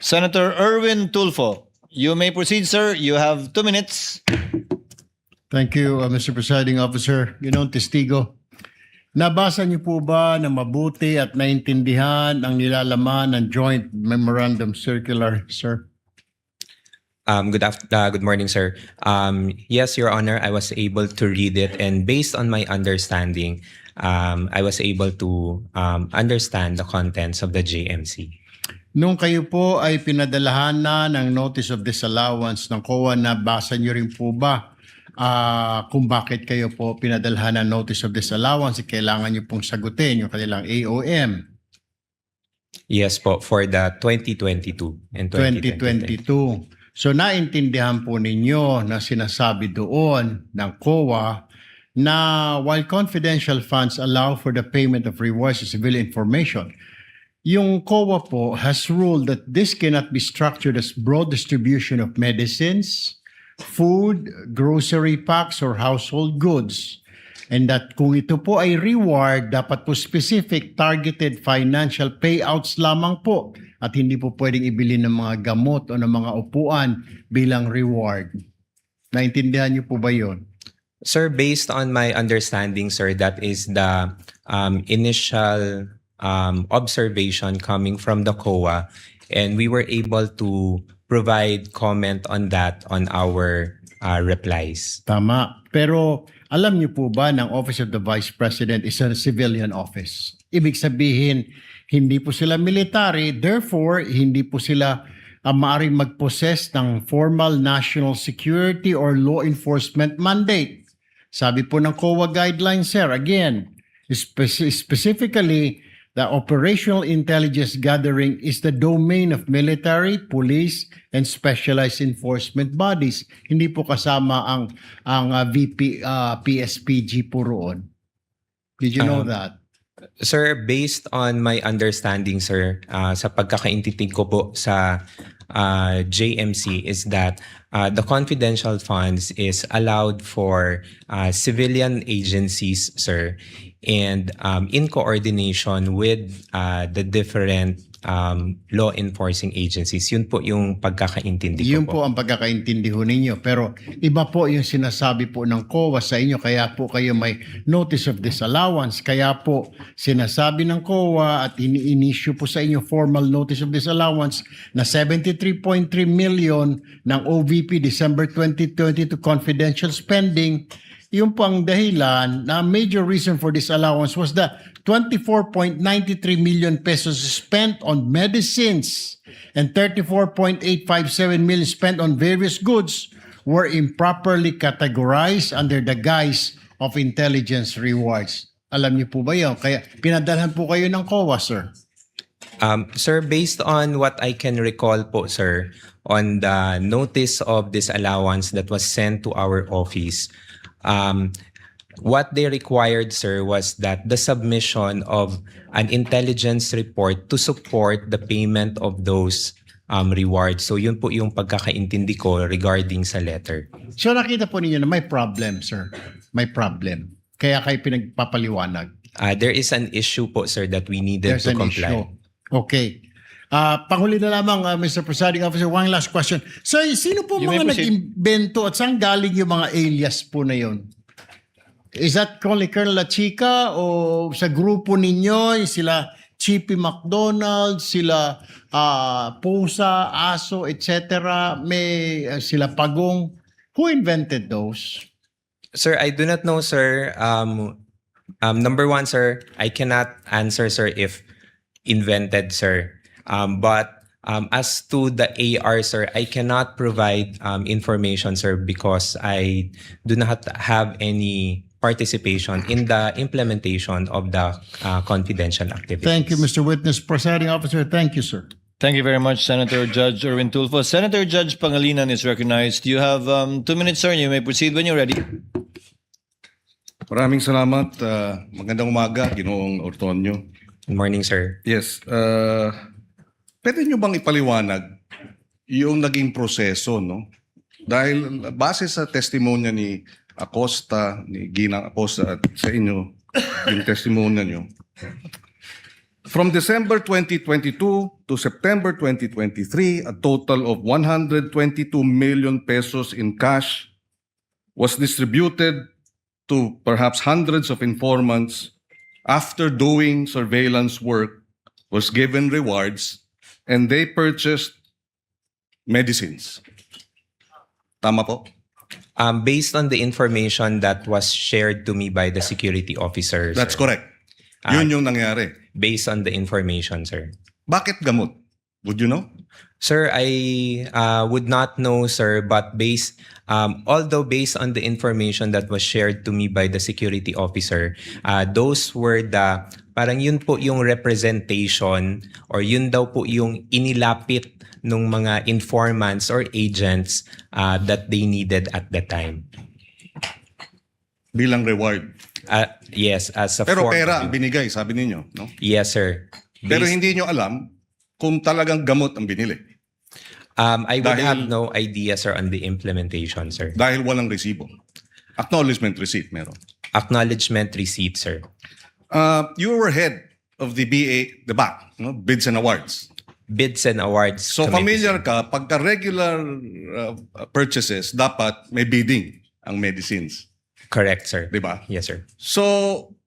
Senator Erwin Tulfo. You may proceed, sir. You have 2 minutes. Thank you, Mr. Presiding Officer. Testigo, nabasa niyo po ba na mabuti at naintindihan ang nilalaman ng Joint Memorandum Circular, sir? Good morning, sir. Yes, Your Honor, I was able to read it, and based on my understanding, I was able to understand the contents of the JMC. Nung kayo po ay pinadalahan na ng Notice of Disallowance ng COA, nabasa niyo rin po ba kung bakit kayo po pinadalhan ng Notice of Disallowance? Kailangan niyo pong sagutin yung kanilang AOM. Yes po, for the 2022 and 2023. 2022. So naintindihan po ninyo na sinasabi doon ng COA na while confidential funds allow for the payment of rewards to civilian information, yung COA po has ruled that this cannot be structured as broad distribution of medicines, food, grocery packs, or household goods. And that kung ito po ay reward, dapat po specific targeted financial payouts lamang po at hindi po pwedeng ibili ng mga gamot o ng mga upuan bilang reward. Naintindihan niyo po ba yun? Sir, based on my understanding, sir, that is the initial observation coming from the COA, and we were able to provide comment on that on our replies. Tama. Pero alam niyo po ba ng Office of the Vice President is a civilian office? Ibig sabihin, hindi po sila military, therefore, hindi po sila maaaring mag-possess ng formal national security or law enforcement mandate. Sabi po ng COA guidelines, sir, again, specifically, the operational intelligence gathering is the domain of military, police, and specialized enforcement bodies. Hindi po kasama ang VP, PSPG po roon. Did you know that? Sir, based on my understanding, sir, sa pagkakaintindi ko po sa JMC is that the confidential funds is allowed for civilian agencies, sir, and in coordination with the different law enforcing agencies. Yun po yung pagkakaintindi ko Yun po. po ang pagkakaintindi ho ninyo. Pero iba po yung sinasabi po ng COA sa inyo. Kaya po kayo may notice of disallowance. Kaya po sinasabi ng COA at ini-issue po sa inyo formal notice of disallowance na 73.3 million ng OVP December 2020 to confidential spending. Yung po ang dahilan na major reason for this allowance was the 24.93 million pesos spent on medicines and 34.857 million spent on various goods were improperly categorized under the guise of intelligence rewards. Alam niyo po ba yun? Kaya pinadalhan po kayo ng COA, sir. Sir, based on what I can recall po, sir, on the notice of disallowance that was sent to our office, what they required, sir, was that the submission of an intelligence report to support the payment of those rewards. So yun po yung pagkakaintindi ko regarding sa letter. So nakita po ninyo na may problem, sir. May problem. Kaya kayo pinagpapaliwanag. There is an issue po, sir, that we needed There's to an comply. issue. Okay. Panghuli na lamang, Mr. Presiding Officer, one last question. So, sino po You may mga proceed. nag-invento at saan galing yung mga alias po na yun? Is that only Colonel La Chica o sa grupo ninyo, sila Chippy McDonald, sila Pusa, Aso, etc. May sila Pagong. Who invented those? Sir, I do not know, sir. Number one, sir, I cannot answer, sir, if invented, sir. But as to the AR, sir, I cannot provide information, sir, because I do not have any participation in the implementation of the confidential activities. Thank you, Mr. Witness. Presiding Officer, thank you, sir. Thank you very much, Senator Judge Erwin Tulfo. Senator Judge Pangilinan is recognized. You have 2 minutes, sir. You may proceed when you're ready. Maraming salamat. Magandang umaga, Ginoong Ortonio. Good morning, sir. Yes. Pwede nyo bang ipaliwanag yung naging proseso, no? Dahil base sa testimonya ni Acosta, ni Ginang Acosta at sa inyo, yung testimonya nyo, From December 2022 to September 2023, a total of 122 million pesos in cash was distributed to perhaps hundreds of informants after doing surveillance work, was given rewards, and they purchased medicines. Tama po? Based on the information that was shared to me by the security officer, That's sir. correct. Yun yung nangyari. Based on the information, sir. Bakit gamot? Would you know? Sir, I would not know, sir, but although based on the information that was shared to me by the security officer, those were parang yun po yung representation or yun daw po yung inilapit ng mga informants or agents that they needed at the time. Bilang reward. Yes, as a Pero form pera of- ang binigay, sabi ninyo. No? Yes, sir. Pero Based- hindi nyo alam kung talagang gamot ang binili. I would Dahil- have no idea, sir, on the implementation, sir. Dahil walang resibo. Acknowledgement receipt meron. Acknowledgement receipt, sir. You were head of the BAC, no? Bids and Awards. Bids and awards. So committee, familiar sir. ka, pagka regular purchases, dapat may bidding ang medicines. Correct, sir. Di ba? Yes, sir. So,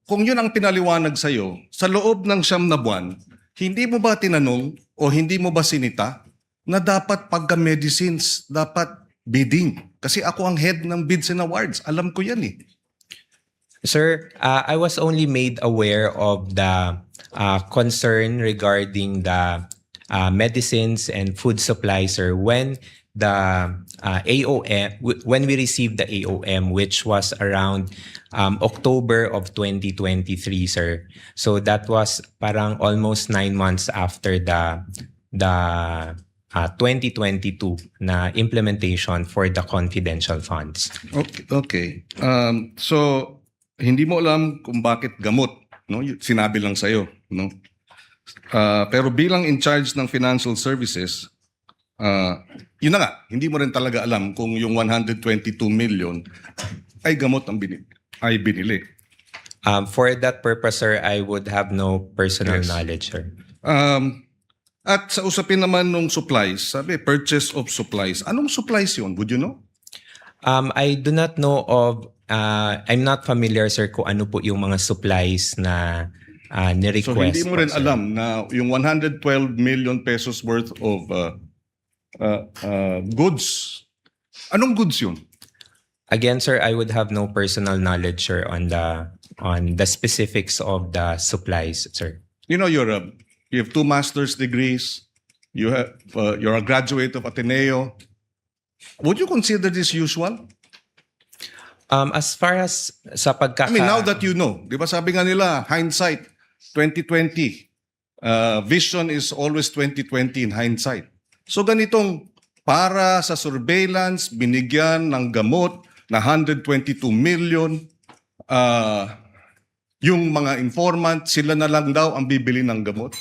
kung yun ang pinaliwanag sa'yo, sa loob ng 9 na buwan, hindi mo ba tinanong o hindi mo ba sinita na dapat pagka medicines, dapat bidding? Kasi ako ang head ng Bids and Awards. Alam ko yan eh. Sir, I was only made aware of the concern regarding the medicines and food supplies, sir, when the AOM, when we received the AOM, which was around October of 2023, sir. So that was parang almost 9 months after the 2022 na implementation for the confidential funds. Okay. So, hindi mo alam kung bakit gamot. No? Sinabi lang sa'yo. No? Pero bilang in charge ng financial services, yun na nga, hindi mo rin talaga alam kung yung 122 million ay gamot ang binili. For that purpose, sir, I would have no personal Yes. knowledge, sir. At sa usapin naman ng supplies, sabi, purchase of supplies. Anong supplies yun? Would you know? I do not know of, I'm not familiar, sir, kung ano po yung mga supplies na So ni-request. hindi mo po, rin sir. alam na yung 112 million pesos worth of goods. Anong goods yun? Again, sir, I would have no personal knowledge, sir, on the specifics of the supplies, sir. You know, you have 2 master's degrees. You're a graduate of Ateneo. Would you consider this usual? As far as sa I mean, now that you know, di ba sabi nga nila, hindsight, 2020. Vision is always 2020 in hindsight. So ganitong para sa surveillance, binigyan ng gamot na 122 million, yung mga informant, sila na lang daw ang bibili ng gamot.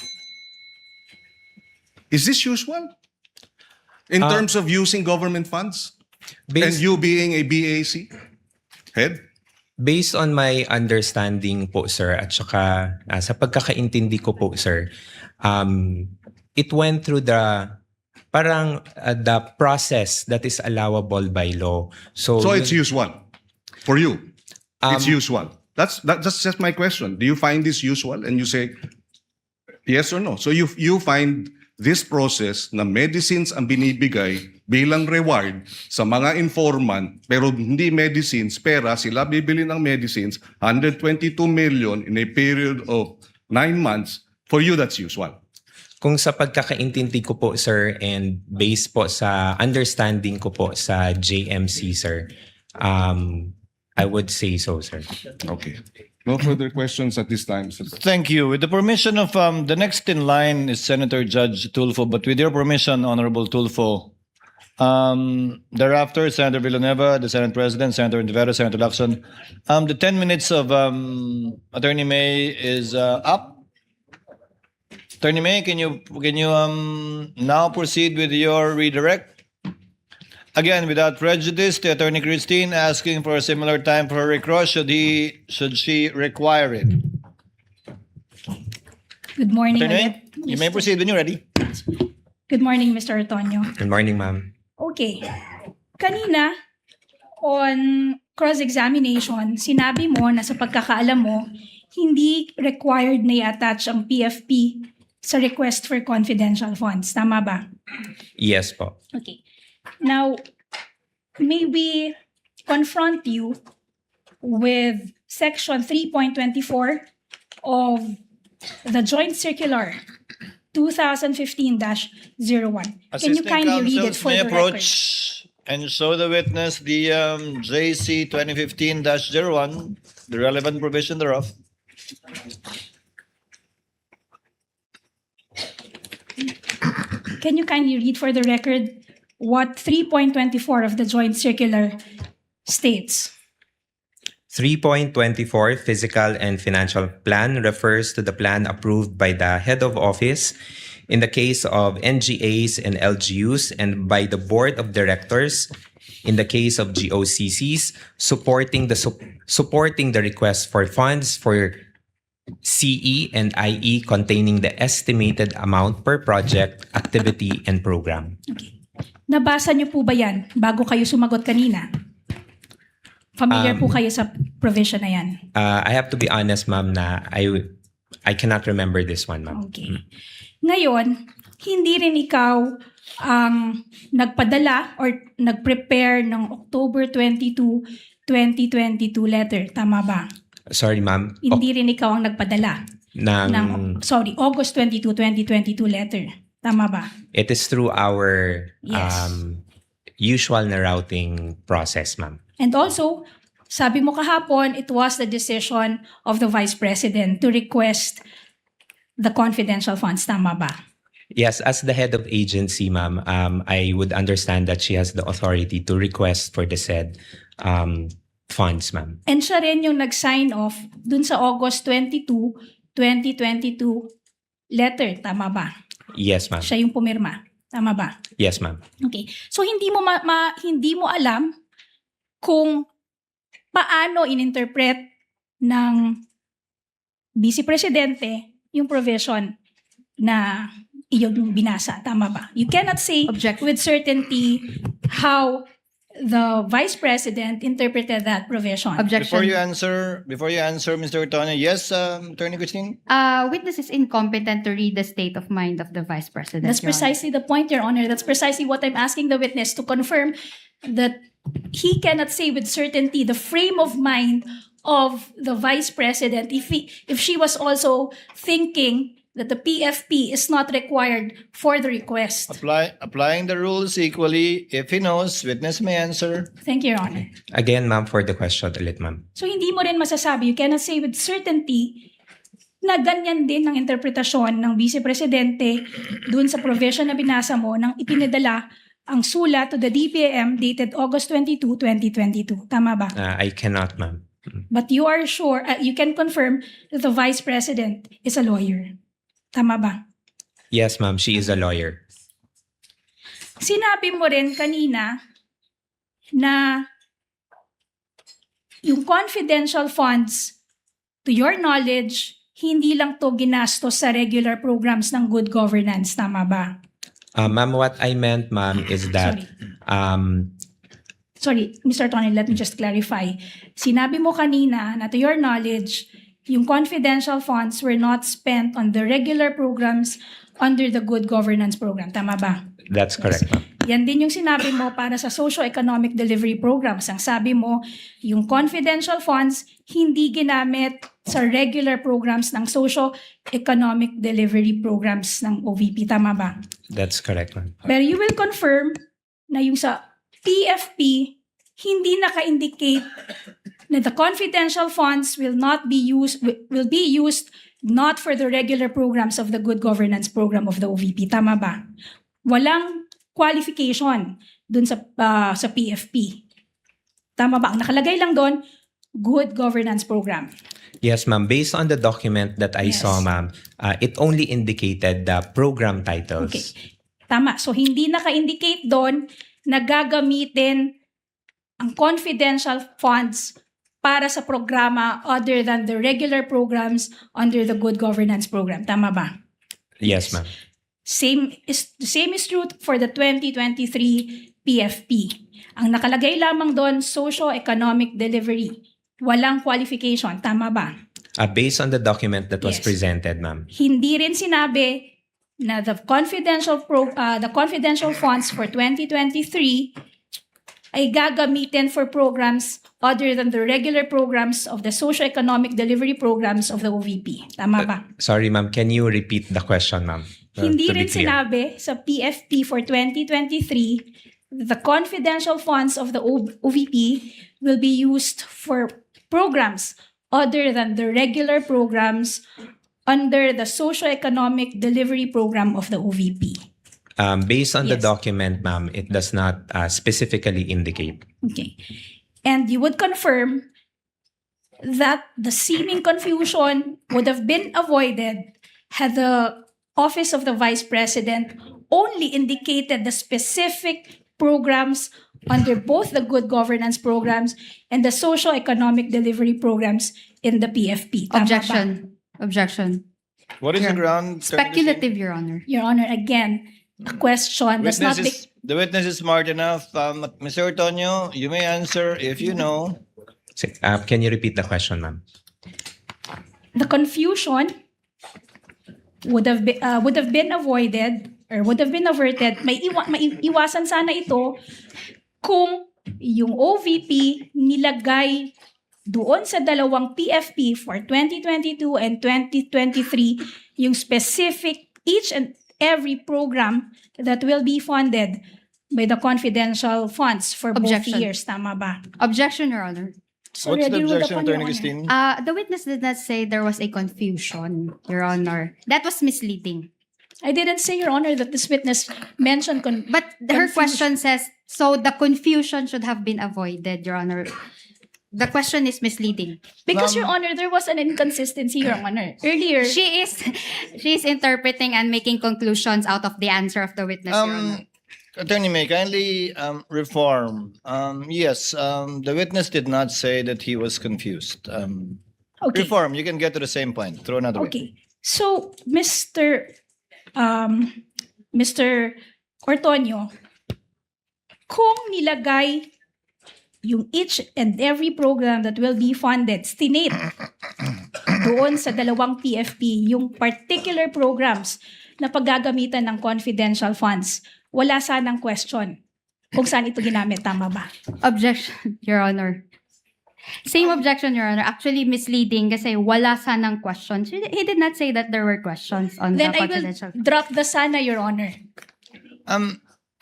Is this usual? In terms of using government funds? And you being a BAC head? Based on my understanding po, sir, at saka sa pagkakaintindi ko po, sir, it went through the process that is allowable by law. So It's usual for you. It's usual. That's just my question. Do you find this usual? And you say yes or no. So you find this process na medicines ang binibigay bilang reward sa mga informant, pero hindi medicines, pera, sila bibili ng medicines, 122 million in a period of 9 months. For you, that's usual. kung sa pagkakaintindi ko po, sir, and based po sa understanding ko po sa JMC, sir, I would say so, sir. Okay. No further questions at this time, sir. Thank you. With the permission of the next in line is Senator Judge Tulfo, but with your permission, Honorable Tulfo, thereafter, Senator Villanueva, the Senate President, Senator Rivera, Senator Lacson. The 10 minutes of Attorney May is up. Attorney May, can you now proceed with your redirect? Again, without prejudice, to Attorney Christine asking for a similar time for her recross, should she require it? Good morning Attorney, ulit. you may proceed when you're ready. Good morning, Mr. Antonio. Good morning, ma'am. Okay. Kanina, on cross-examination, sinabi mo na sa pagkakaalam mo, hindi required na i-attach ang PFP sa request for confidential funds. Tama ba? Yes po. Okay. Now, may we confront you with Section 3.24 of the Joint Circular 2015-01. Can you kindly read it for may the approach record? and show the witness the JC 2015-01, the relevant provision thereof. Can you kindly read for the record what 3.24 of the Joint Circular states? 3.24 Physical and Financial Plan refers to the plan approved by the head of office in the case of NGAs and LGUs and by the board of directors in the case of GOCCs supporting the request for funds for CE and IE containing the estimated amount per project, activity, and program. Okay. Nabasa niyo po ba yan bago kayo sumagot kanina? Familiar po kayo sa provision na yan? I have to be honest, ma'am, na I cannot remember this one, ma'am. Okay. Ngayon, hindi rin ikaw ang nagpadala or nag-prepare ng October 22, 2022 letter. Tama ba? Sorry, ma'am. Hindi rin ikaw ang nagpadala Ng, August 22, 2022 letter. Tama ba? it is through our Yes. usual na routing process, ma'am. And also, sabi mo kahapon, it was the decision of the Vice President to request the confidential funds. Tama ba? Yes, as the head of agency, ma'am, I would understand that she has the authority to request for the said funds, ma'am. And siya rin yung nag-sign off dun sa August 22, 2022 letter. Tama ba? Yes, ma'am. Siya yung pumirma. Tama ba? Yes, ma'am. Okay. So hindi mo hindi mo alam kung paano ininterpret ng Vice Presidente yung provision na iyong binasa. Tama ba? You cannot say with certainty how the Vice President interpreted that provision. Before you answer, Mr. Antonio, yes, Attorney Christine? Witness is incompetent to read the state of mind of the Vice President. That's Your Honor. precisely the point, Your Honor. That's precisely what I'm asking the witness to confirm, that he cannot say with certainty the frame of mind of the Vice President if she was also thinking that the PFP is not required for the request. Applying the rules equally, if he knows, witness may answer. Thank you, Your Honor. Again, ma'am, for the question ulit, ma'am. So hindi mo rin masasabi, you cannot say with certainty na ganyan din ang interpretasyon ng Vice Presidente dun sa provision na binasa mo nang ipinadala ang sulat to the DBM dated August 22, 2022. Tama ba? I cannot, ma'am. But you are sure, you can confirm that the Vice President is a lawyer. Tama ba? Yes, ma'am, she is a lawyer. Sinabi mo rin kanina na yung confidential funds, to your knowledge, hindi lang to ginastos sa regular programs ng good governance. Tama ba? Ma'am, what I meant, ma'am, is that Sorry, Mr. Tony, let me just clarify. Sinabi mo kanina na to your knowledge, yung confidential funds were not spent on the regular programs under the good governance program. Tama ba? that's correct, ma'am. Yan din yung sinabi mo para sa socio-economic delivery programs. Ang sabi mo, yung confidential funds hindi ginamit sa regular programs ng socio-economic delivery programs ng OVP. Tama ba? That's correct, ma'am. Pero you will confirm na yung sa PFP, hindi naka-indicate na the confidential funds will be used not for the regular programs of the good governance program of the OVP. Tama ba? Walang qualification dun sa PFP. Tama ba? Ang nakalagay lang doon, good governance program. Yes, ma'am. Based on the document that I Yes. saw, ma'am, it only indicated the program titles. Okay. Tama. So, hindi naka-indicate doon na gagamitin ang confidential funds para sa programa other than the regular programs under the Good Governance Program. Tama ba? Yes, ma'am. The same is true for the 2023 PFP. Ang nakalagay lamang doon, socio-economic delivery. Walang qualification. Tama ba? Based on the document that was Yes. presented, ma'am. Hindi rin sinabi na the confidential funds for 2023 ay gagamitin for programs other than the regular programs of the socio-economic delivery programs of the OVP. Tama ba? Sorry, ma'am. Can you repeat the question, ma'am? Hindi To be rin clear. sinabi sa PFP for 2023 the confidential funds of the OVP will be used for programs other than the regular programs under the socio-economic delivery program of the OVP. Based on the Yes. document, ma'am, it does not specifically indicate. Okay. And you would confirm that the seeming confusion would have been avoided had the Office of the Vice President only indicated the specific programs under both the good governance programs and the socio-economic delivery programs in the PFP. Tama ba? Objection. What is the ground? Speculative, Your Honor. Your Honor, again, a question does not make... The witness is smart enough. Mr. Antonio, you may answer if you know. Can you repeat the question, ma'am? The confusion would have been avoided or would have been averted. Maiiwasan sana ito kung yung OVP nilagay doon sa dalawang PFP for 2022 and 2023 yung specific each and every program that will be funded by the confidential funds for Objection. both years. Tama ba? Objection, Your Honor. So What's the already ruled objection, upon, Your Attorney Honor. Christine? The witness did not say there was a confusion, Your Honor. That was misleading. I didn't say, Your Honor, that this witness mentioned But her question says, so the confusion should have been avoided, Your Honor. The question is misleading. because, Your Honor, there was an inconsistency, Your Honor. Earlier, She is interpreting and making conclusions out of the answer of the witness, Your Honor. Attorney May, kindly reform. Yes, the witness did not say that he was confused. okay. Reform, you can get to the same point. Throw another way. Okay. So, Mr. Ortonio, kung nilagay yung each and every program that will be funded, stinate doon sa dalawang PFP, yung particular programs na paggagamitan ng confidential funds, wala sanang question kung saan ito ginamit. Tama ba? Objection, Your Honor. Same objection, Your Honor. Actually misleading kasi wala sanang questions. He did not say that there were questions on Then the I will confidential. drop the sana, Your Honor.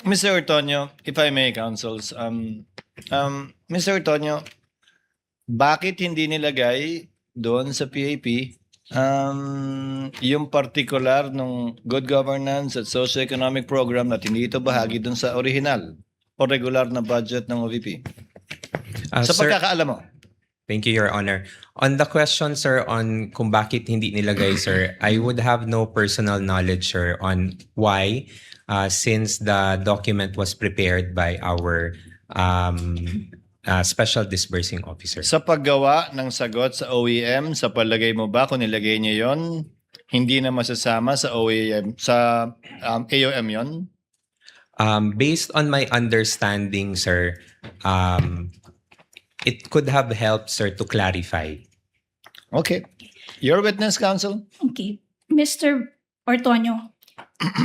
Mr. Ortonio, if I may, counsels, Mr. Ortonio, bakit hindi nilagay doon sa PAP yung particular ng good governance at socio-economic program na hindi ito bahagi doon sa original o regular na budget ng OVP? Sa Sir, pagkakaalam mo. thank you, Your Honor. On the question, sir, on kung bakit hindi nilagay, sir, I would have no personal knowledge, sir, on why, since the document was prepared by our special disbursing officer. Sa paggawa ng sagot sa OEM, sa palagay mo ba kung nilagay niyo yon, hindi na masasama sa OEM, sa AOM yon? Based on my understanding, sir, it could have helped, sir, to clarify. Okay. Your witness, counsel? Okay. Mr. Ortonio,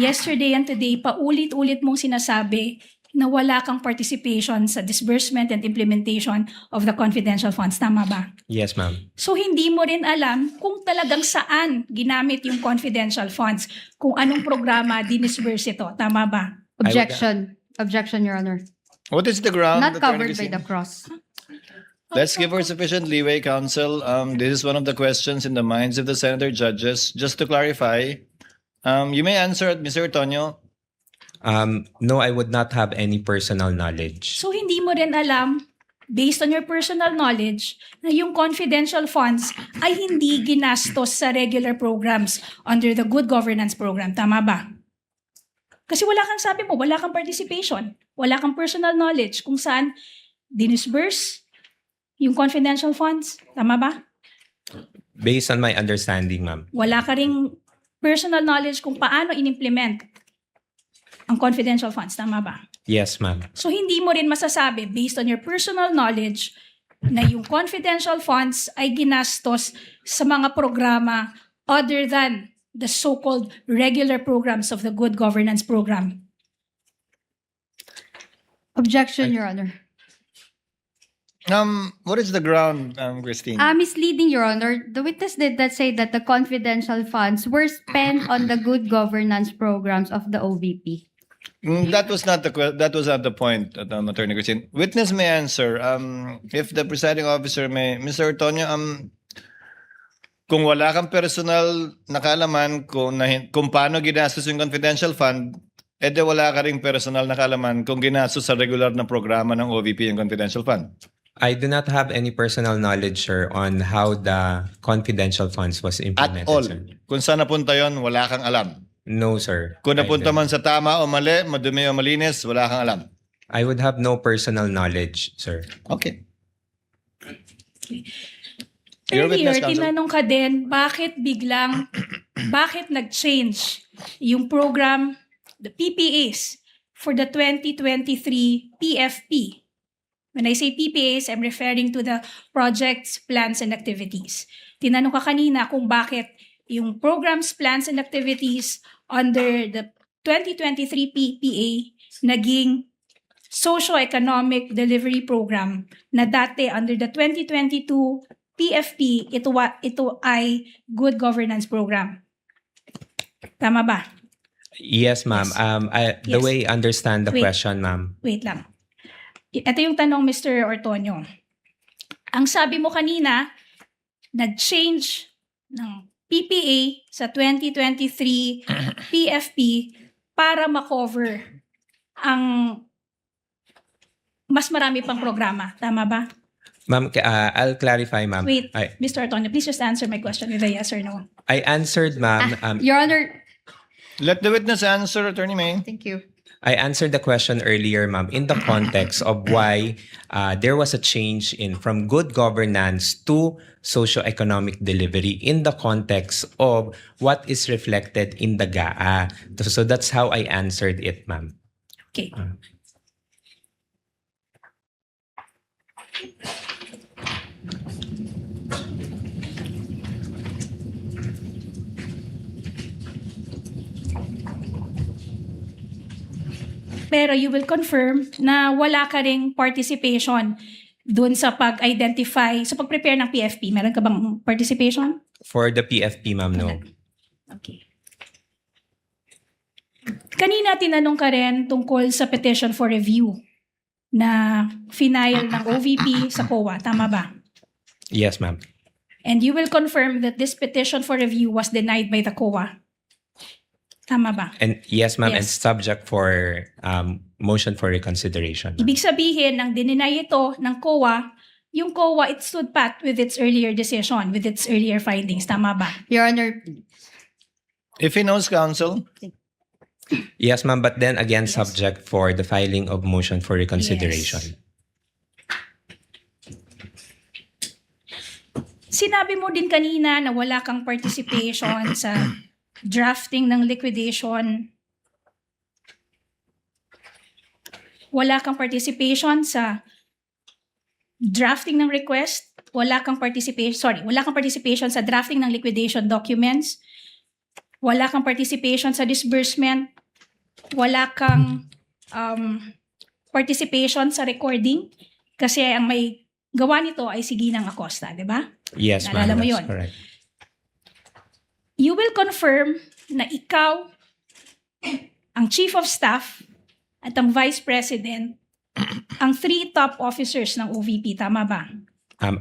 yesterday and today, paulit-ulit mong sinasabi na wala kang participation sa disbursement and implementation of the confidential funds. Tama ba? Yes, ma'am. So, hindi mo rin alam kung talagang saan ginamit yung confidential funds, kung anong programa dinisburse ito. Tama ba? Objection. Objection, Your Honor. What is the ground? Not Attorney covered by Christine? the cross. Let's give her sufficient leeway, counsel. This is one of the questions in the minds of the senator judges. Just to clarify, you may answer it, Mr. Ortonio. No, I would not have any personal knowledge. So, hindi mo rin alam, based on your personal knowledge, na yung confidential funds ay hindi ginastos sa regular programs under the Good Governance Program. Tama ba? Kasi wala kang sabi mo, wala kang participation, wala kang personal knowledge kung saan dinisburse yung confidential funds? Tama ba? Based on my understanding, ma'am. Wala ka ring personal knowledge kung paano in-implement ang confidential funds. Tama ba? Yes, ma'am. So hindi mo rin masasabi based on your personal knowledge na yung confidential funds ay ginastos sa mga programa other than the so-called regular programs of the Good Governance Program. Objection, Your Honor. What is the ground, Christine? Misleading, Your Honor. The witness did not say that the confidential funds were spent on the good governance programs of the OVP. That was not the point, Attorney Christine. Witness may answer. If the presiding officer may, Mr. Ortonio, kung wala kang personal na kaalaman kung paano ginastos yung confidential fund, edi wala ka ring personal na kaalaman kung ginastos sa regular na programa ng OVP yung confidential fund. I do not have any personal knowledge, sir, on how the confidential funds was At implemented, all. sir. Kung saan napunta yon, wala kang alam. No, sir. Kung I napunta don't. man sa tama o mali, madumi o malinis, wala kang alam. I would have no personal knowledge, sir. Okay. Your Earlier, witness, counsel. tinanong ka din, bakit nag-change yung program, the PPAs, for the 2023 PFP? When I say PPAs, I'm referring to the projects, plans, and activities. Tinanong ka kanina kung bakit yung programs, plans, and activities under the 2023 PPA naging socio-economic delivery program na dati under the 2022 PFP, ito ay good governance program. Tama ba? Yes, ma'am. The Yes. way I understand the Wait. question, ma'am. Wait lang. Ito yung tanong, Mr. Ortonio. Ang sabi mo kanina, nag-change ng PPA sa 2023 PFP para makover ang mas marami pang programa. Tama ba? Ma'am, I'll clarify, ma'am. Wait, I Mr. Ortonio, please just answer my question with a yes or no. answered, ma'am. Your Honor, Let the witness answer, Attorney May. thank you. I answered the question earlier, ma'am, in the context of why there was a change from good governance to socio-economic delivery in the context of what is reflected in the GAA. So that's how I answered it, ma'am. Okay. Pero you will confirm na wala ka ring participation dun sa pag-identify, sa pag-prepare ng PFP. Meron ka bang participation? For the PFP, ma'am, no. Okay. Kanina tinanong ka rin tungkol sa petition for review na final ng OVP sa COA. Tama ba? Yes, ma'am. And you will confirm that this petition for review was denied by the COA. Tama ba? And yes, ma'am, and Yes. subject for motion for reconsideration. Ibig sabihin, nang dininay ito ng COA, yung COA, it stood pat with its earlier decision, with its earlier findings. Tama ba? Your Honor, If he knows, counsel. Yes, ma'am, but then again, subject for the filing of motion for reconsideration. Sinabi mo din kanina na wala kang participation sa drafting ng liquidation. Wala kang participation sa drafting ng request. Wala kang participation sa drafting ng liquidation documents. Wala kang participation sa disbursement. Wala kang participation sa recording. Kasi ang may gawa nito ay si Ginang Acosta, di ba? Yes, ma'am, Naalala mo that's yun? correct. You will confirm na ikaw, ang Chief of Staff, at ang Vice President, ang 3 top officers ng OVP. Tama ba?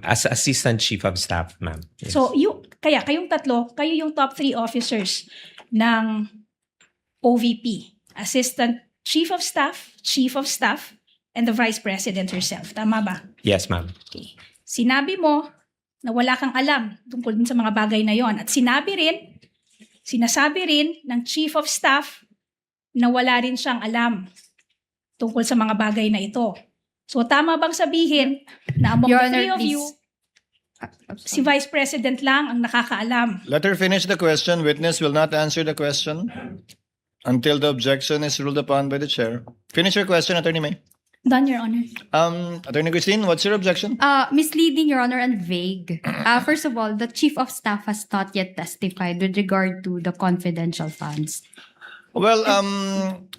As Assistant Chief of Staff, ma'am. Yes. So, kayong tatlo, kayo yung top 3 officers ng OVP. Assistant Chief of Staff, and the Vice President herself. Tama ba? Yes, ma'am. Okay. Sinabi mo na wala kang alam tungkol din sa mga bagay na yon. At sinasabi rin ng Chief of Staff na wala rin siyang alam tungkol sa mga bagay na ito. So tama bang sabihin na among Your the Honor, three of you, si Vice President lang ang nakakaalam? Let her finish the question. Witness will not answer the question until the objection is ruled upon by the chair. Finish your question, Attorney May. Done, Your Honor. Attorney Christine, what's your objection? Misleading, Your Honor, and vague. First of all, the Chief of Staff has not yet testified with regard to the confidential funds. Well,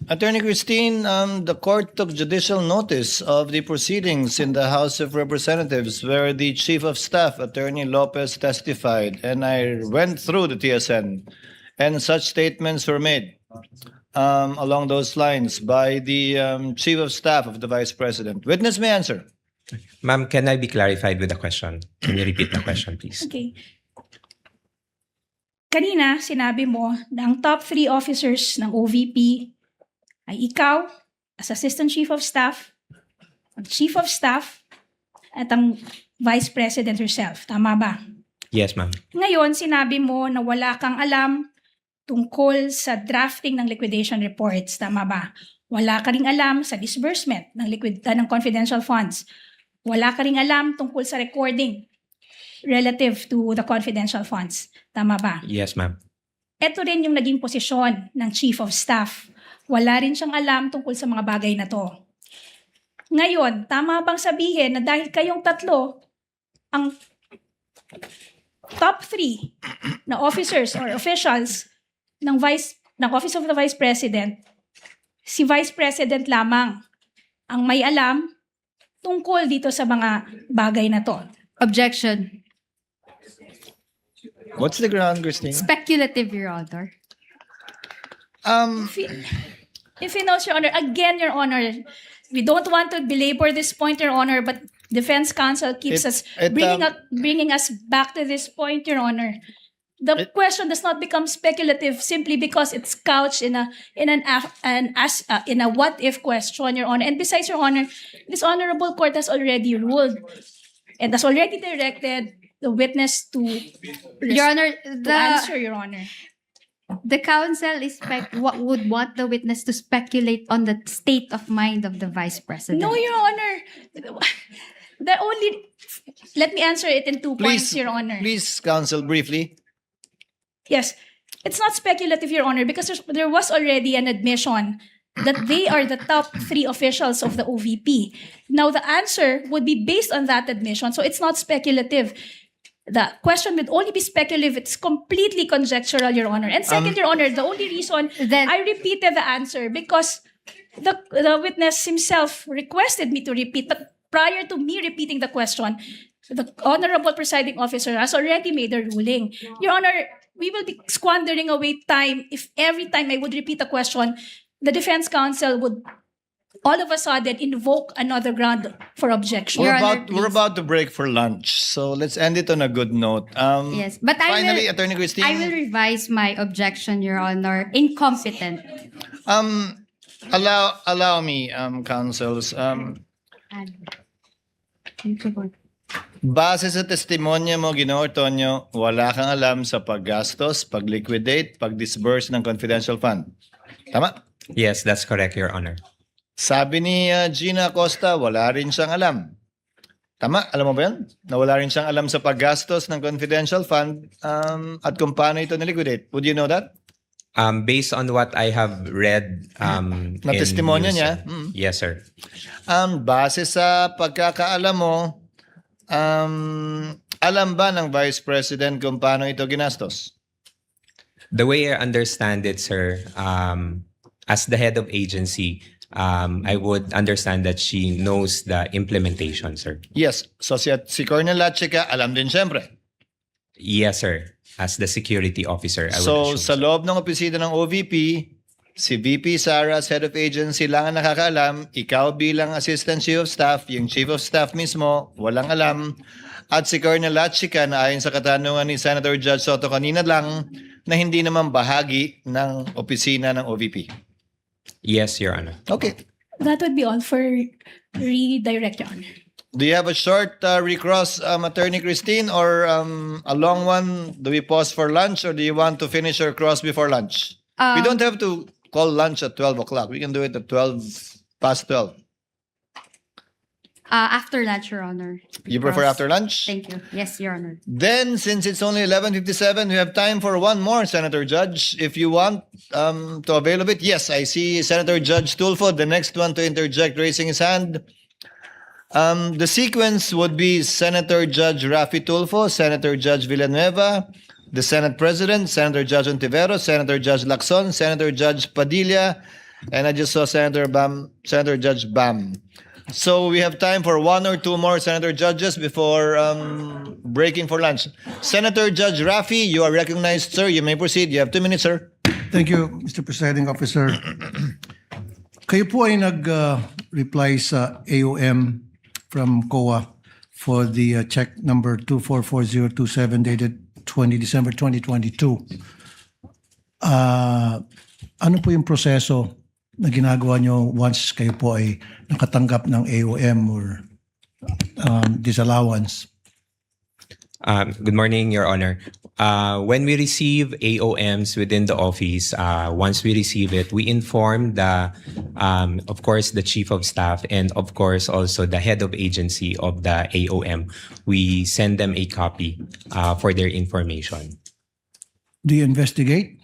Attorney Christine, the court took judicial notice of the proceedings in the House of Representatives where the Chief of Staff, Attorney Lopez, testified, and I went through the TSN, and such statements were made along those lines by the Chief of Staff of the Vice President. Witness may answer. Ma'am, can I be clarified with the question? Can you repeat the question, please? Okay. Kanina, sinabi mo na ang top 3 officers ng OVP ay ikaw as Assistant Chief of Staff, ang Chief of Staff, at ang Vice President herself. Tama ba? Yes, ma'am. Ngayon, sinabi mo na wala kang alam tungkol sa drafting ng liquidation reports. Tama ba? Wala ka ring alam sa disbursement ng confidential funds. Wala ka ring alam tungkol sa recording relative to the confidential funds. Tama ba? Yes, ma'am. Ito rin yung naging posisyon ng Chief of Staff. Wala rin siyang alam tungkol sa mga bagay na to. Ngayon, tama bang sabihin na dahil kayong tatlo ang top 3 na officers or officials ng Office of the Vice President, si Vice President lamang ang may alam tungkol dito sa mga bagay na to? Objection. What's the ground, Christine? Speculative, Your Honor. If you know, Your Honor, again, Your Honor, we don't want to belabor this point, Your Honor, but Defense Counsel keeps bringing us back to this point, Your Honor. The question does not become speculative simply because it's couched in a what if question, Your Honor. And besides, Your Honor, this honorable court has already ruled and has already directed the witness to Your Honor, to answer, Your Honor. the counsel would want the witness to speculate on the state of mind of the Vice President. No, Your Honor. Let me answer it in 2 points, Your Honor. Please, counsel, briefly. Yes, it's not speculative, Your Honor, because there was already an admission that they are the top 3 officials of the OVP. Now, the answer would be based on that admission, so it's not speculative. The question would only be speculative. It's completely conjectural, Your Honor. And second, Your Honor, the only reason Then- I repeated the answer because the witness himself requested me to repeat, but prior to me repeating the question, the Honorable Presiding Officer has already made a ruling. Your Honor, we will be squandering away time if every time I would repeat a question, the Defense Counsel would all of a sudden invoke another ground for objection. Your Honor, We're about to break for lunch, so let's end it on a good note. Yes, but Finally, Attorney Christine. I will revise my objection, Your Honor. Incompetent. Allow me, counsels. Base sa testimonya mo, Ginoong Tonyo, wala kang alam sa paggastos, pag-liquidate, pag-disburse ng confidential fund. Tama? Yes, that's correct, Your Honor. Sabi ni Gina Acosta, wala rin siyang alam. Tama? Alam mo ba yan? Na wala rin siyang alam sa paggastos ng confidential fund at kung paano ito niliquidate. Would you know that? Based on what I have read Na in testimonya news, niya? sir. Yes, sir. Base sa pagkakaalam mo, alam ba ng Vice President kung paano ito ginastos? The way I understand it, sir, as the head of agency, I would understand that she knows the implementation, sir. Yes. So si Colonel Lachica, alam din siyempre. Yes, sir. As the security officer, I would So assume, sa sir. loob ng opisina ng OVP, si VP Sara as head of agency lang ang nakakaalam, ikaw bilang assistant chief of staff, yung chief of staff mismo, walang alam, at si Colonel Lachica na ayon sa katanungan ni Senator Judge Soto kanina lang, na hindi naman bahagi ng opisina ng OVP. Yes, Your Honor. Okay. That would be all for redirect, Your Honor. Do you have a short recross, Attorney Christine, or a long one? Do we pause for lunch, or do you want to finish your cross before lunch? We don't have to call lunch at 12 o'clock. We can do it at 12 past 12. After lunch, Your Honor. You prefer Because- after lunch? Thank you. Yes, Your Honor. Then, since it's only 11:57, we have time for one more, Senator Judge. If you want to avail of it, yes, I see Senator Judge Tulfo, the next one to interject, raising his hand. The sequence would be Senator Judge Rafi Tulfo, Senator Judge Villanueva, the Senate President, Senator Judge Ontiveros, Senator Judge Lacson, Senator Judge Padilla, and I just saw Senator Judge Bam. So we have time for one or two more Senator Judges before breaking for lunch. Senator Judge Rafi, you are recognized, sir. You may proceed. You have 2 minutes, sir. Thank you, Mr. Presiding Officer. Kayo po ay nag-reply sa AOM from COA for the check number 244027 dated 20 December 2022. Ano po yung proseso na ginagawa nyo once kayo po ay nakatanggap ng AOM or disallowance? Good morning, Your Honor. When we receive AOMs within the office, once we receive it, we inform of course, the Chief of Staff and of course also the head of agency of the AOM. We send them a copy for their information. Do you investigate?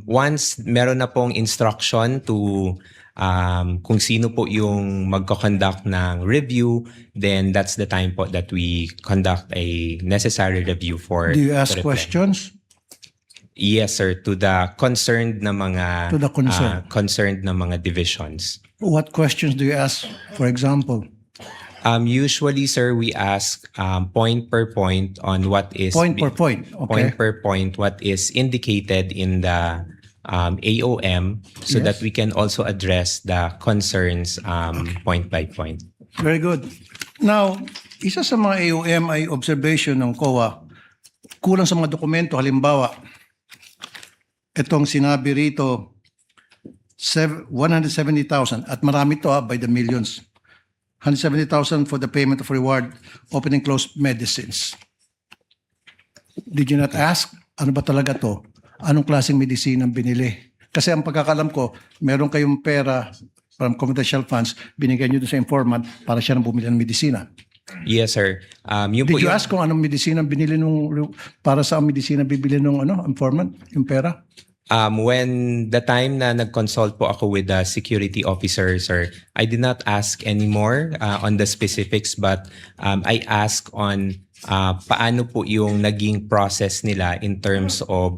Once meron na pong instruction to kung sino po yung magko-conduct ng review, then that's the time po that we conduct a necessary review for Do you ask the reply. questions? Yes, sir, to the concerned na mga To the concerned. concerned na mga divisions. What questions do you ask, for example? Usually, sir, we ask point per point on what is Point per point, okay. point per point what is indicated in the AOM so Yes. that we can also address the concerns point by point. Very good. Now, isa sa mga AOM ay observation ng COA, kulang sa mga dokumento. Halimbawa, itong sinabi rito, 170,000 at marami to by the millions. 170,000 for the payment of reward, open and closed medicines. Did you not ask, ano ba talaga to? Anong klaseng medicine ang binili? Kasi ang pagkakalam ko, meron kayong pera from confidential funds, binigay nyo doon sa informant para siya nang bumili ng medisina. Yes, sir. Yun po Did you yung- ask kung anong medisina ang binili para sa medisina bibili nung informant, yung pera? When the time na nag-consult po ako with the security officer, sir, I did not ask anymore on the specifics, but I asked on paano po yung naging process nila in terms of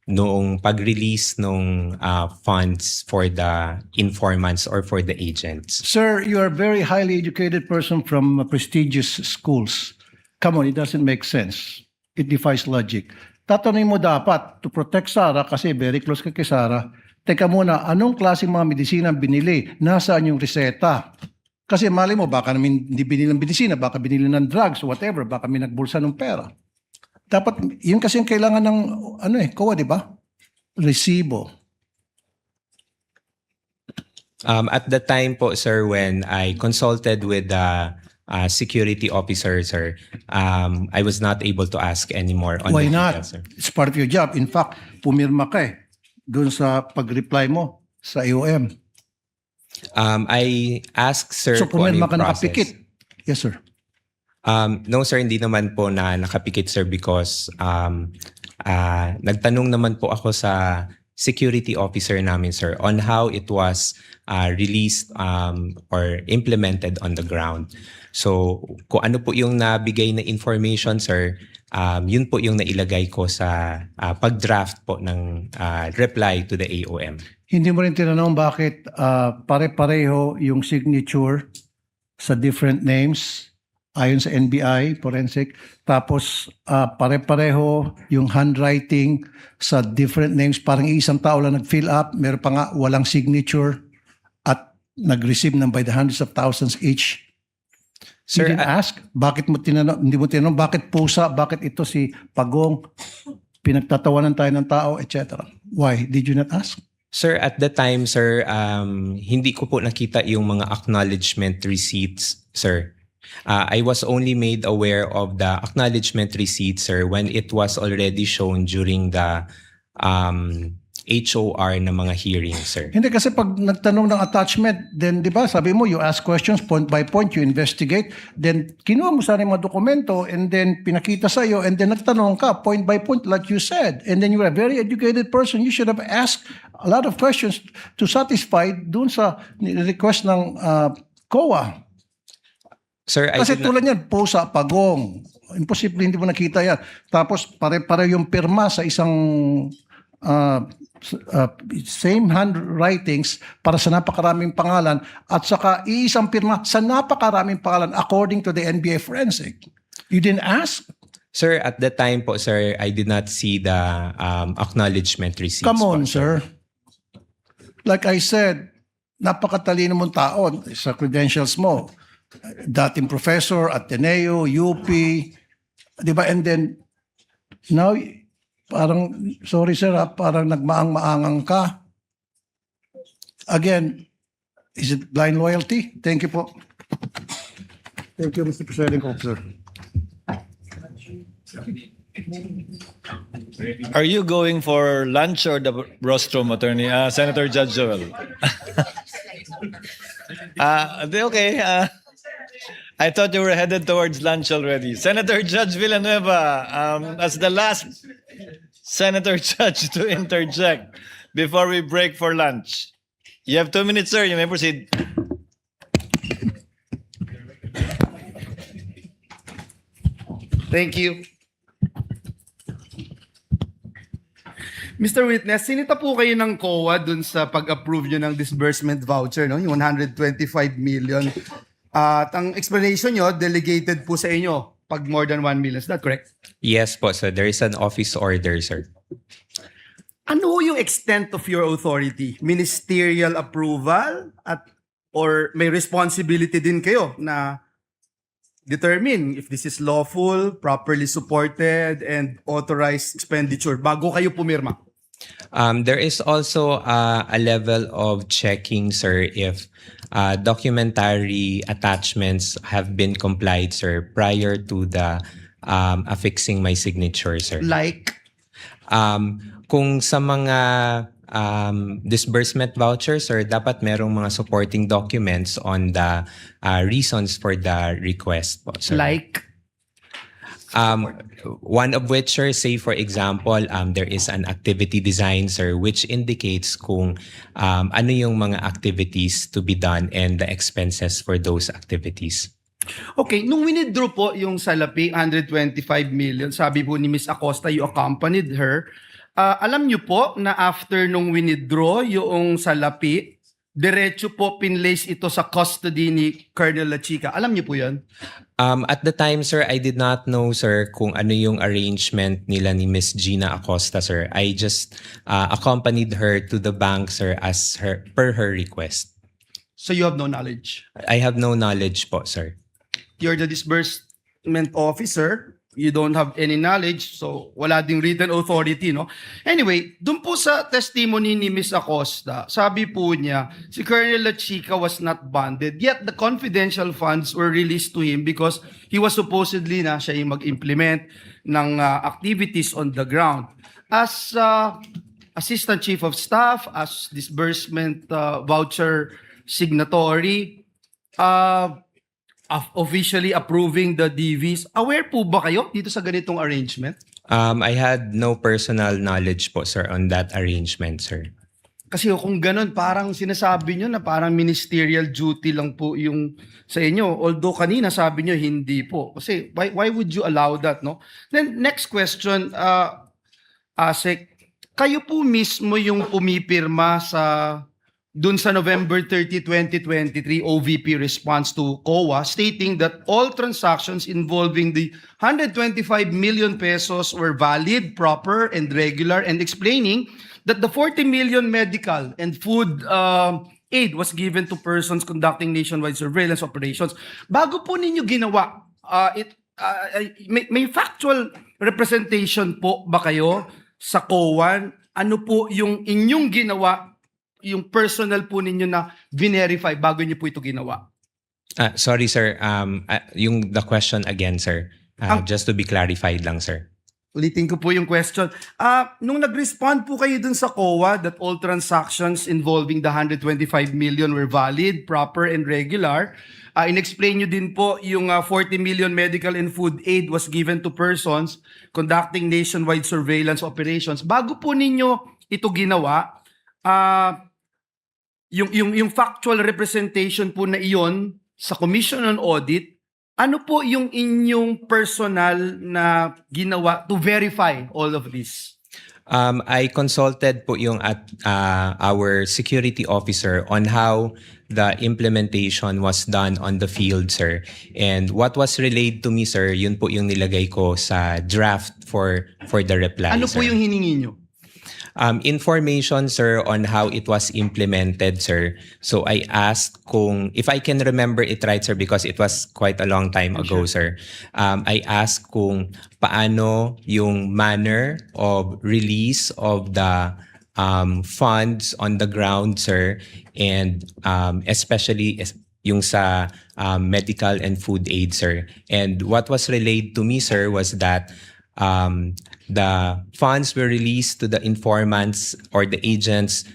noong pag-release ng funds for the informants or for the agents. Sir, you are a very highly educated person from prestigious schools. Come on, it doesn't make sense. It defies logic. Tatanungin mo dapat to protect Sarah kasi very close ka kay Sarah. Teka muna, anong klaseng mga medisina ang binili? Nasaan yung reseta? Kasi mali mo, baka namin hindi binili ng medisina, baka binili ng drugs, whatever, baka may nagbulsa ng pera. Dapat, yun kasi yung kailangan ng, COA, di ba? Resibo. At the time po, sir, when I consulted with the security officer, sir, I was not able to ask anymore on Why the not? details, sir. It's part of your job. In fact, pumirma ka doon sa pag-reply mo sa AOM. I asked, sir, So kung ano pumirma yung ka process. nakapikit. Yes, sir. No, sir, hindi naman po na nakapikit, sir, because nagtanong naman po ako sa security officer namin, sir, on how it was released or implemented on the ground. So, kung ano po yung nabigay na information, sir, yun po yung nailagay ko sa pag-draft po ng reply to the AOM. Hindi mo rin tinanong bakit pare-pareho yung signature sa different names ayon sa NBI, forensic. Tapos pare-pareho yung handwriting sa different names. Parang isang tao lang nag-fill up. Meron pa nga walang signature at nag-receive ng by the hundreds of thousands each. Sir, You didn't ask? Bakit mo tinanong? Hindi mo tinanong bakit pusa? Bakit ito si Pagong? Pinagtatawanan tayo ng tao, etc. Why? Did you not ask? Sir, at the time, sir, hindi ko po nakita yung mga acknowledgement receipts, sir. I was only made aware of the acknowledgement receipt, sir, when it was already shown during the HOR na mga hearings, sir. Hindi kasi pag nagtanong ng attachment, then di ba sabi mo you ask questions point by point, you investigate, then kinuha mo sana yung mga dokumento and then pinakita sa iyo and then nagtanong ka point by point like you said. And then you're a very educated person. You should have asked a lot of questions to satisfy dun sa request ng COA. Sir, I Kasi did not- tulad yan, Pusa, Pagong. Imposible hindi mo nakita yan. Tapos pare-pare yung pirma sa isang same handwritings para sa napakaraming pangalan at saka iisang pirma sa napakaraming pangalan according to the NBA forensic. You didn't ask? Sir, at the time po, sir, I did not see the acknowledgement receipts. Come po, on, sir. Like I said, napakatalino mong tao sa credentials mo. Dating professor, Ateneo, UP, di ba? And then, now, parang, sorry sir, parang nagmaang-maangang ka. Again, is it blind loyalty? Thank you po. Thank you, Mr. Presiding Officer. Are you going for lunch or the rostrum, Attorney? Senator Judge Joel. Okay. I thought you were headed towards lunch already. Senator Judge Villanueva, as the last Senator Judge to interject before we break for lunch. You have 2 minutes, sir. You may proceed. Thank you. Mr. Witness, sinita po kayo ng COA dun sa pag-approve nyo ng disbursement voucher, no? Yung 125 million. At ang explanation nyo, delegated po sa inyo pag more than 1 million. Is that correct? Yes po, sir. There is an office order, sir. Ano yung extent of your authority? Ministerial approval or may responsibility din kayo na determine if this is lawful, properly supported, and authorized expenditure bago kayo pumirma? There is also a level of checking, sir, if documentary attachments have been complied, sir, prior to the affixing my signature, sir. Like, Kung sa mga disbursement vouchers, sir, dapat merong mga supporting documents on the reasons for the request po, sir. like, One of which, sir, say for example, there is an activity design, sir, which indicates kung ano yung mga activities to be done and the expenses for those activities. okay, nung winidraw po yung salapi, 125 million, sabi po ni Ms. Acosta, you accompanied her. Alam niyo po na after nung winidraw yung salapi, diretso po pinlace ito sa custody ni Colonel Lachica. Alam niyo po yun? At the time, sir, I did not know, sir, kung ano yung arrangement nila ni Miss Gina Acosta, sir. I just accompanied her to the bank, sir, as per her request. So you have no knowledge. I have no knowledge po, sir. You're the disbursement officer. You don't have any knowledge. So wala ding written authority, no? Anyway, dun po sa testimony ni Ms. Acosta, sabi po niya, si Colonel Lachica was not bonded, yet the confidential funds were released to him because he was supposedly na siya yung mag-implement ng activities on the ground. As Assistant Chief of Staff, as disbursement voucher signatory, officially approving the DVs. Aware po ba kayo dito sa ganitong arrangement? I had no personal knowledge po, sir, on that arrangement, sir. Kasi kung ganun, parang sinasabi nyo na parang ministerial duty lang po yung sa inyo. Although kanina sabi nyo hindi po. Kasi why would you allow that, no? Then next question, Asek, kayo po mismo yung pumipirma dun sa November 30, 2023 OVP response to COA stating that all transactions involving the 125 million pesos were valid, proper, and regular, and explaining that the 40 million medical and food aid was given to persons conducting nationwide surveillance operations. Bago po ninyo ginawa, may factual representation po ba kayo sa COA? Ano po yung inyong ginawa, yung personal po ninyo na verify bago niyo po ito ginawa? Sorry, sir. The question again, sir. Just to be clarified lang, sir. Ulitin ko po yung question. Nung nag-respond po kayo dun sa COA that all transactions involving the 125 million were valid, proper, and regular, in-explain nyo din po yung 40 million medical and food aid was given to persons conducting nationwide surveillance operations. Bago po ninyo ito ginawa, yung factual representation po na iyon sa Commission on Audit, ano po yung inyong personal na ginawa to verify all of this? I consulted po yung our security officer on how the implementation was done on the field, sir. And what was relayed to me, sir, yun po yung nilagay ko sa draft for the reply, Ano sir. po yung hiningi nyo? Information, sir, on how it was implemented, sir. So I asked if I can remember it right, sir, because it was quite a long time ago, sir. I asked kung paano yung manner of release of the funds on the ground, sir, and especially yung sa medical and food aid, sir. And what was relayed to me, sir, was that the funds were released to the informants or the agents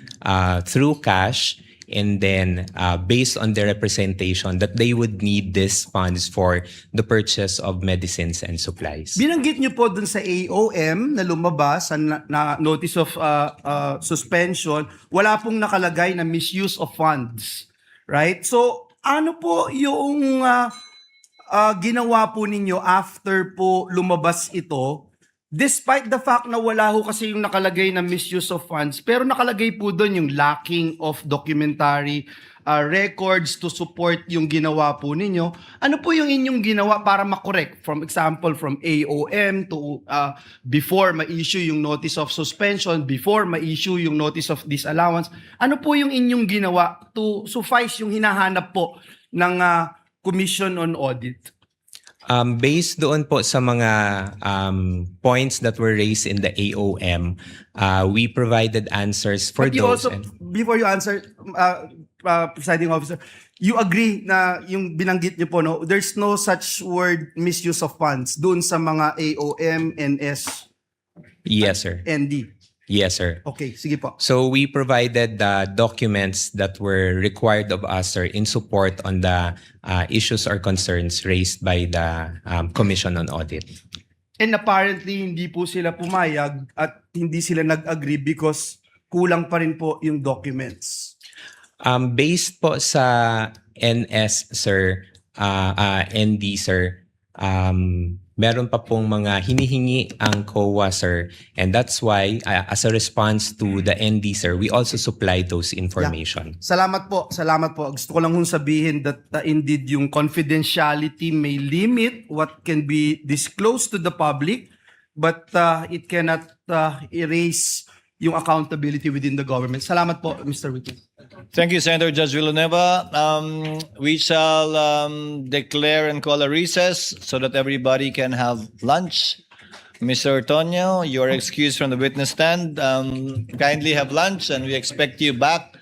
through cash, and then based on their representation that they would need these funds for the purchase of medicines and supplies. Binanggit nyo po dun sa AOM na lumabas na notice of suspension, wala pong nakalagay na misuse of funds. Right? So, ano po yung ginawa po ninyo after po lumabas ito, despite the fact na wala ho kasi yung nakalagay na misuse of funds, pero nakalagay po doon yung lacking of documentary records to support yung ginawa po ninyo. Ano po yung inyong ginawa para makorek? From example, from AOM to before ma-issue yung notice of suspension, before ma-issue yung notice of disallowance, ano po yung inyong ginawa to suffice yung hinahanap po ng Commission on Audit? Based doon po sa mga points that were raised in the AOM, we provided answers for But you those. also, before you answer, presiding officer, you agree na yung binanggit niyo po, no, there's no such word misuse of funds doon sa mga AOM, NS, Yes, sir. ND. Yes, sir. Okay, sige po. So we provided the documents that were required of us, sir, in support on the issues or concerns raised by the Commission on Audit. And apparently, hindi po sila pumayag at hindi sila nag-agree because kulang pa rin po yung documents. Based po sa NS, sir, ND, sir, meron pa pong mga hinihingi ang COA, sir. And that's why, as a response to the ND, sir, we also supply those information. Salamat po, salamat po. Gusto ko lang hong sabihin that indeed yung confidentiality may limit what can be disclosed to the public, but it cannot erase yung accountability within the government. Salamat po, Mr. Witness. Thank you, Senator Judge Villanueva. We shall declare and call a recess so that everybody can have lunch. Mr. Ortonio, you are excused from the witness stand. Kindly have lunch, and we expect you back.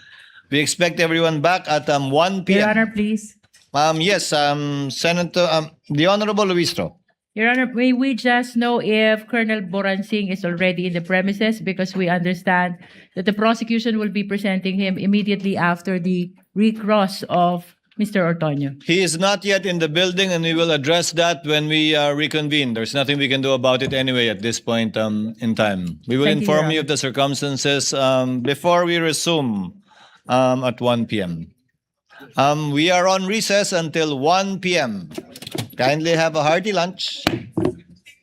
We expect everyone back at 1 p.m. Your Honor, please. Yes, Senator, the Honorable Luistro. Your Honor, may we just know if Colonel Boransing is already in the premises, because we understand that the prosecution will be presenting him immediately after the recross of Mr. Ortonio. He is not yet in the building, and we will address that when we reconvene. There's nothing we can do about it anyway at this point in time. We will Thank you, inform Your you of the circumstances before we resume at 1 p.m. We are on recess until 1 p.m. Kindly have a hearty lunch.